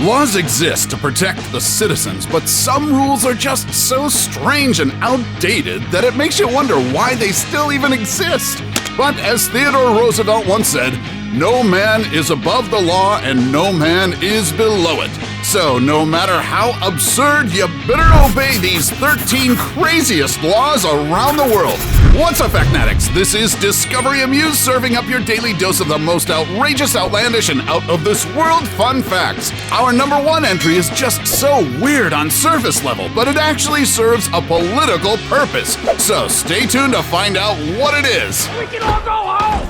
Laws exist to protect the citizens, but some rules are just so strange and outdated that it makes you wonder why they still even exist. But as Theodore Roosevelt once said, no man is above the law and no man is below it. So no matter how absurd, you better obey these 13 craziest laws around the world. What's up, Factnatics? This is Discovery Amuse, serving up your daily dose of the most outrageous, outlandish, and out-of-this-world fun facts. Our number one entry is just so weird on surface level, but it actually serves a political purpose. So stay tuned to find out what it is. We can all go home!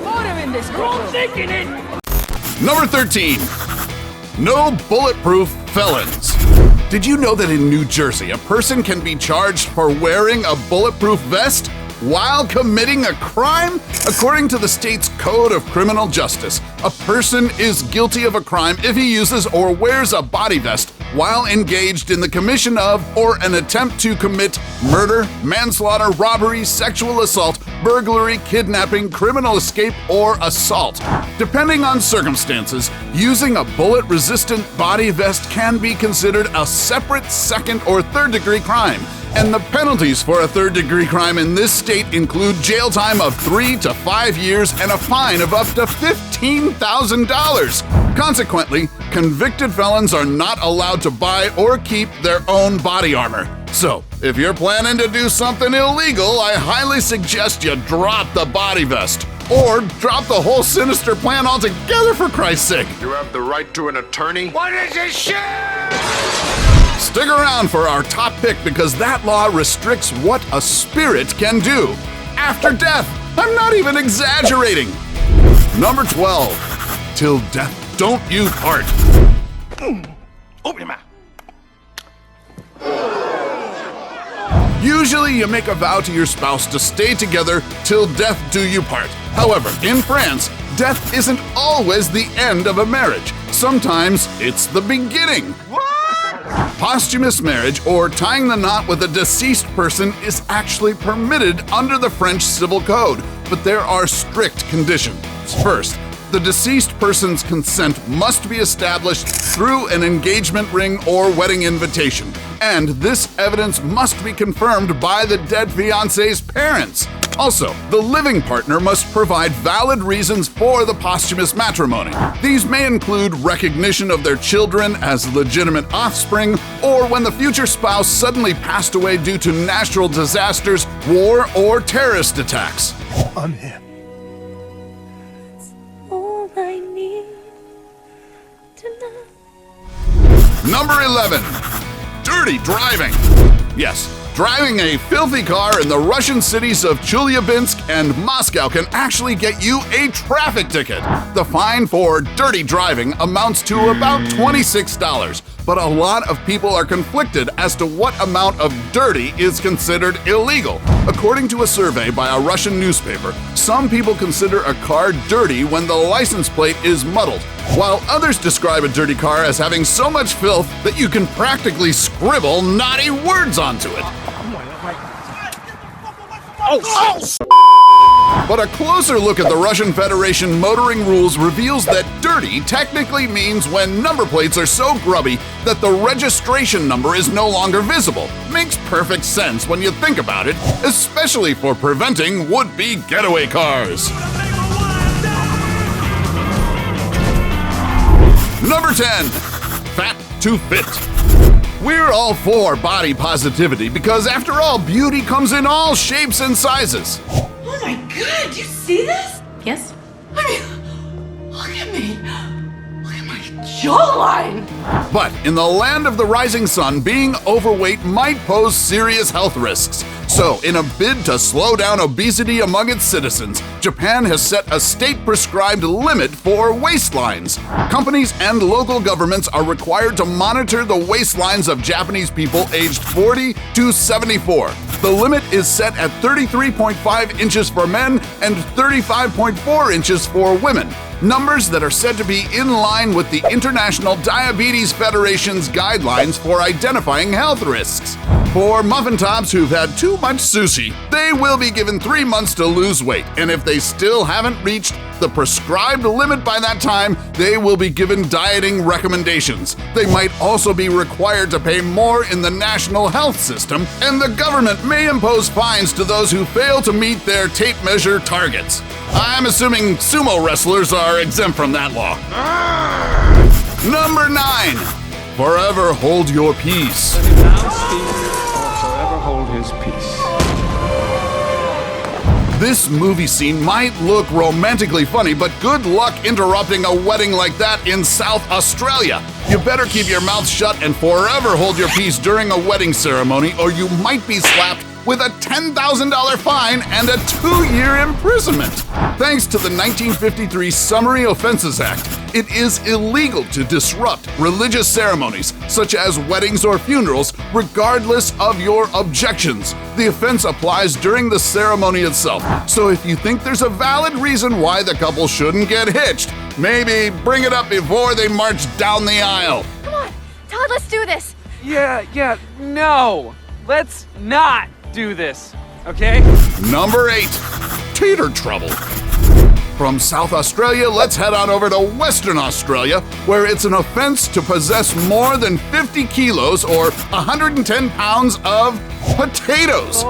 Order in this courtroom! Thinking it! Number 13. No bulletproof felons. Did you know that in New Jersey, a person can be charged for wearing a bulletproof vest while committing a crime? According to the state's Code of Criminal Justice, a person is guilty of a crime if he uses or wears a body vest while engaged in the commission of or an attempt to commit murder, manslaughter, robbery, sexual assault, burglary, kidnapping, criminal escape, or assault. Depending on circumstances, using a bullet-resistant body vest can be considered a separate second or third-degree crime. And the penalties for a third-degree crime in this state include jail time of 3 to 5 years and a fine of up to $15,000. Consequently, convicted felons are not allowed to buy or keep their own body armor. So, if you're planning to do something illegal, I highly suggest you drop the body vest. Or drop the whole sinister plan altogether, for Christ's sake. You have the right to an attorney? What is this shit? Stick around for our top pick because that law restricts what a spirit can do. After death. I'm not even exaggerating. Number 12. Till death don't you part. Open your mouth. Usually you make a vow to your spouse to stay together till death do you part. However, in France, death isn't always the end of a marriage. Sometimes it's the beginning. Posthumous marriage, or tying the knot with a deceased person, is actually permitted under the French Civil Code, but there are strict conditions. First, the deceased person's consent must be established through an engagement ring or wedding invitation, and this evidence must be confirmed by the dead fiancé's parents. Also, the living partner must provide valid reasons for the posthumous matrimony. These may include recognition of their children as legitimate offspring, or when the future spouse suddenly passed away due to natural disasters, war, or terrorist attacks. I'm here. All I need to know. Number 11. Dirty driving. Yes, driving a filthy car in the Russian cities of Chelyabinsk and Moscow can actually get you a traffic ticket. The fine for dirty driving amounts to about $26, but a lot of people are conflicted as to what amount of dirty is considered illegal. According to a survey by a Russian newspaper, some people consider a car dirty when the license plate is muddled, while others describe a dirty car as having so much filth that you can practically scribble naughty words onto it. But a closer look at the Russian Federation motoring rules reveals that dirty technically means when number plates are so grubby that the registration number is no longer visible. Makes perfect sense when you think about it, especially for preventing would-be getaway cars. Number 10. Fat to fit. We're all for body positivity because, after all, beauty comes in all shapes and sizes. Oh my God, you see this? Yes? I mean, look at me. Look at my jawline. But in the land of the rising sun, being overweight might pose serious health risks. So, in a bid to slow down obesity among its citizens, Japan has set a state-prescribed limit for waistlines. Companies and local governments are required to monitor the waistlines of Japanese people aged 40 to 74. The limit is set at 33.5 inches for men and 35.4 inches for women, numbers that are said to be in line with the International Diabetes Federation's guidelines for identifying health risks. For muffin tops who've had too much sushi, they will be given 3 months to lose weight, and if they still haven't reached the prescribed limit by that time, they will be given dieting recommendations. They might also be required to pay more in the national health system, and the government may impose fines to those who fail to meet their tape measure targets. I'm assuming sumo wrestlers are exempt from that law. Number 9. Forever hold your peace. Forever hold his peace. This movie scene might look romantically funny, but good luck interrupting a wedding like that in South Australia. You better keep your mouth shut and forever hold your peace during a wedding ceremony, or you might be slapped with a $10,000 fine and a 2-year imprisonment. Thanks to the 1953 Summary Offenses Act, it is illegal to disrupt religious ceremonies, such as weddings or funerals, regardless of your objections. The offense applies during the ceremony itself, so if you think there's a valid reason why the couple shouldn't get hitched, maybe bring it up before they march down the aisle. Come on, Todd, let's do this. No. Let's not do this, okay? Number 8. Tater Trouble. From South Australia, let's head on over to Western Australia, where it's an offense to possess more than 50 kilos or 110 pounds of potatoes.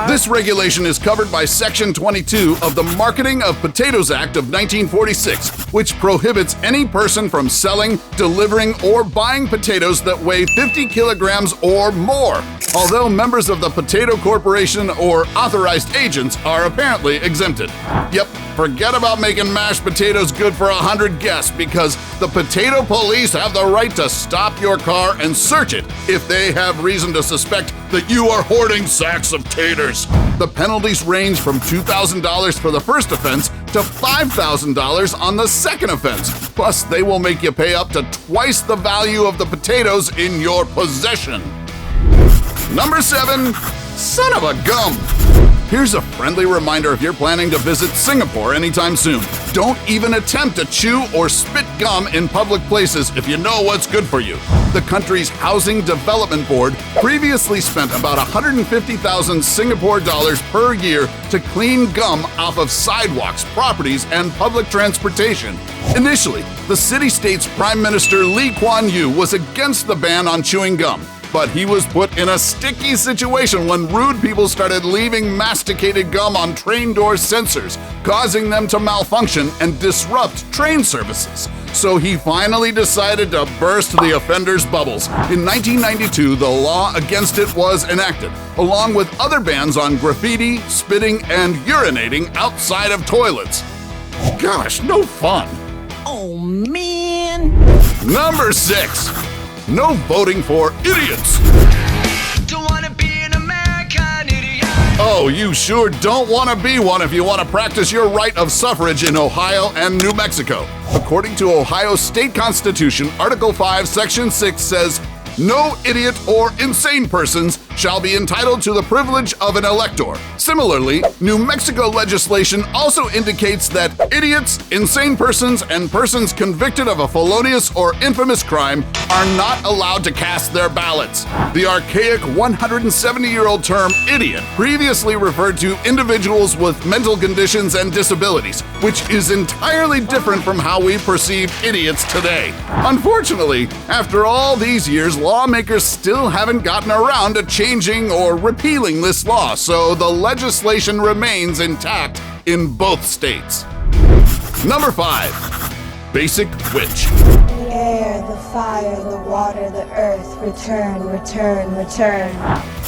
This regulation is covered by Section 22 of the Marketing of Potatoes Act of 1946, which prohibits any person from selling, delivering, or buying potatoes that weigh 50 kilograms or more, although members of the Potato Corporation or authorized agents are apparently exempted. Yep, forget about making mashed potatoes good for 100 guests, because the potato police have the right to stop your car and search it if they have reason to suspect that you are hoarding sacks of taters. The penalties range from $2,000 for the first offense to $5,000 on the second offense. Plus, they will make you pay up to twice the value of the potatoes in your possession. Number 7. Son of a gum. Here's a friendly reminder if you're planning to visit Singapore anytime soon. Don't even attempt to chew or spit gum in public places if you know what's good for you. The country's Housing Development Board previously spent about 150,000 Singapore dollars per year to clean gum off of sidewalks, properties, and public transportation. Initially, the city-state's Prime Minister Lee Kuan Yew was against the ban on chewing gum. But he was put in a sticky situation when rude people started leaving masticated gum on train door sensors, causing them to malfunction and disrupt train services. So he finally decided to burst the offender's bubbles. In 1992, the law against it was enacted, along with other bans on graffiti, spitting, and urinating outside of toilets. Gosh, no fun. Oh, man. Number 6. No voting for idiots. Don't wanna be an American idiot. Oh, you sure don't want to be one if you want to practice your right of suffrage in Ohio and New Mexico. According to Ohio's state constitution, Article 5, Section 6 says, "No idiot or insane persons shall be entitled to the privilege of an elector." Similarly, New Mexico legislation also indicates that idiots, insane persons, and persons convicted of a felonious or infamous crime are not allowed to cast their ballots. The archaic 170-year-old term idiot previously referred to individuals with mental conditions and disabilities, which is entirely different from how we perceive idiots today. Unfortunately, after all these years, lawmakers still haven't gotten around to changing or repealing this law, so the legislation remains intact in both states. Number 5. Basic Witch. The air, the fire, the water, the earth, return, return, return.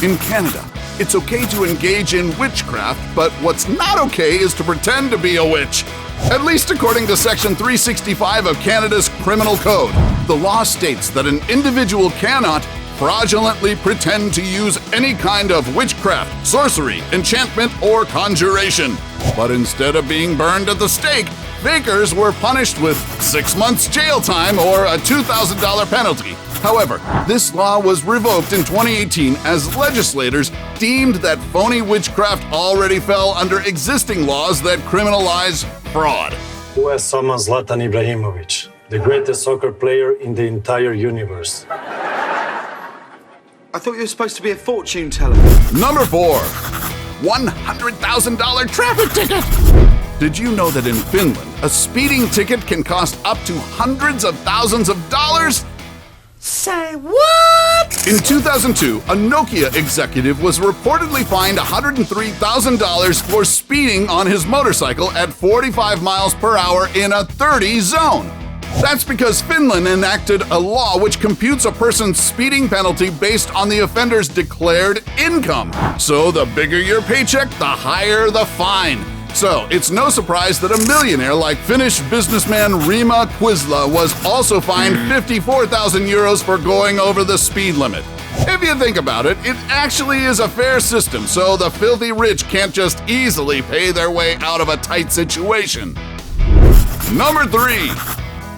In Canada, it's okay to engage in witchcraft, but what's not okay is to pretend to be a witch. At least according to Section 365 of Canada's Criminal Code, the law states that an individual cannot fraudulently pretend to use any kind of witchcraft, sorcery, enchantment, or conjuration. But instead of being burned at the stake, fakers were punished with 6 months jail time or a $2,000 penalty. However, this law was revoked in 2018 as legislators deemed that phony witchcraft already fell under existing laws that criminalize fraud. Who has summoned Zlatan Ibrahimovic, the greatest soccer player in the entire universe? I thought you were supposed to be a fortune teller. Number 4. $100,000 traffic ticket! Did you know that in Finland, a speeding ticket can cost up to hundreds of thousands of dollars? Say what? In 2002, a Nokia executive was reportedly fined $103,000 for speeding on his motorcycle at 45 miles per hour in a 30 zone. That's because Finland enacted a law which computes a person's speeding penalty based on the offender's declared income. So the bigger your paycheck, the higher the fine. So it's no surprise that a millionaire like Finnish businessman Rima Quisla was also fined 54,000 euros for going over the speed limit. If you think about it, it actually is a fair system, so the filthy rich can't just easily pay their way out of a tight situation. Number 3.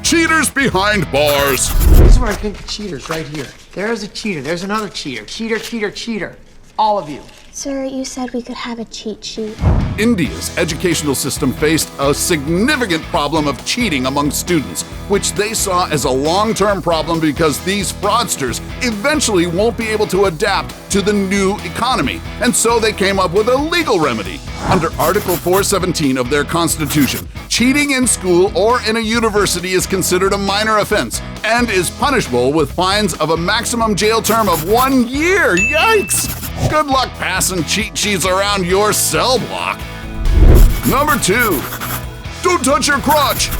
Cheaters behind bars. This is where I think the cheaters, right here. There's a cheater, there's another cheater. Cheater, cheater, cheater. All of you. Sir, you said we could have a cheat sheet. India's educational system faced a significant problem of cheating among students, which they saw as a long-term problem because these fraudsters eventually won't be able to adapt to the new economy, and so they came up with a legal remedy. Under Article 417 of their constitution, cheating in school or in a university is considered a minor offense and is punishable with fines of a maximum jail term of 1 year. Yikes! Good luck passing cheat sheets around your cell block. Number 2. Don't touch your crotch!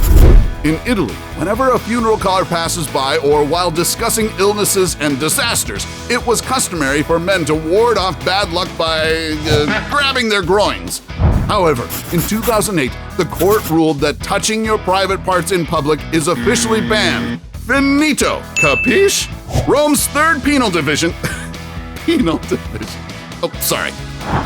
In Italy, whenever a funeral car passes by or while discussing illnesses and disasters, it was customary for men to ward off bad luck by grabbing their groins. However, in 2008, the court ruled that touching your private parts in public is officially banned. Finito, capiche? Rome's third penal division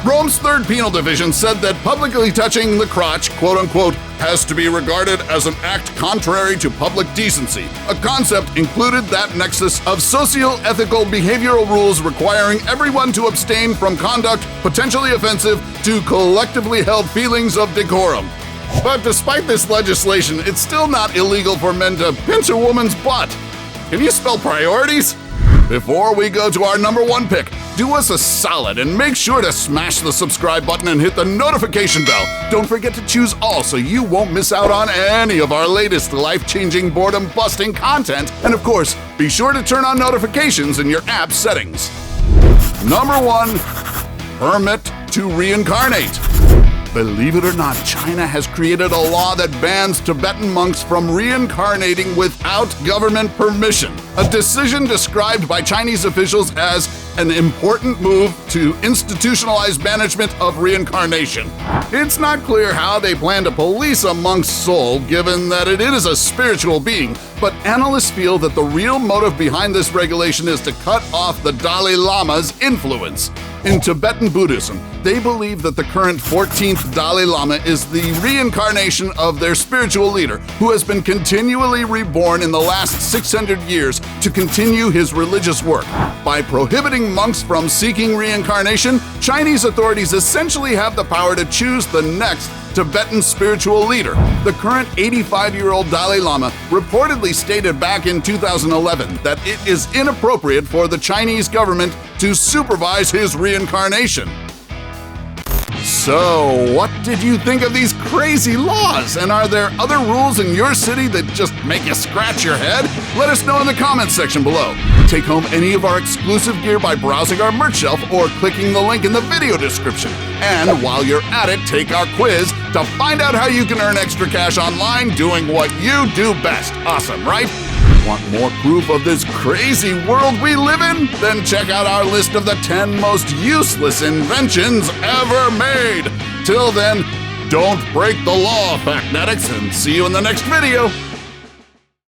Rome's third penal division said that publicly touching the crotch, quote-unquote, has to be regarded as an act contrary to public decency. A concept included that nexus of socio-ethical behavioral rules requiring everyone to abstain from conduct potentially offensive to collectively held feelings of decorum. But despite this legislation, it's still not illegal for men to pinch a woman's butt. Can you spell priorities? Before we go to our number 1 pick, do us a solid and make sure to smash the subscribe button and hit the notification bell. Don't forget to choose all so you won't miss out on any of our latest life-changing, boredom-busting content. And of course, be sure to turn on notifications in your app settings. Number 1. Permit to reincarnate. Believe it or not, China has created a law that bans Tibetan monks from reincarnating without government permission, a decision described by Chinese officials as an important move to institutionalize management of reincarnation. It's not clear how they plan to police a monk's soul, given that it is a spiritual being, but analysts feel that the real motive behind this regulation is to cut off the Dalai Lama's influence. In Tibetan Buddhism, they believe that the current 14th Dalai Lama is the reincarnation of their spiritual leader, who has been continually reborn in the last 600 years to continue his religious work. By prohibiting monks from seeking reincarnation, Chinese authorities essentially have the power to choose the next Tibetan spiritual leader. The current 85-year-old Dalai Lama reportedly stated back in 2011 that it is inappropriate for the Chinese government to supervise his reincarnation. So, what did you think of these crazy laws? And are there other rules in your city that just make you scratch your head? Let us know in the comments section below. Take home any of our exclusive gear by browsing our merch shelf or clicking the link in the video description. And while you're at it, take our quiz to find out how you can earn extra cash online doing what you do best. Awesome, right? Want more proof of this crazy world we live in? Then check out our list of the 10 most useless inventions ever made. Till then, don't break the law, Factnetics, and see you in the next video.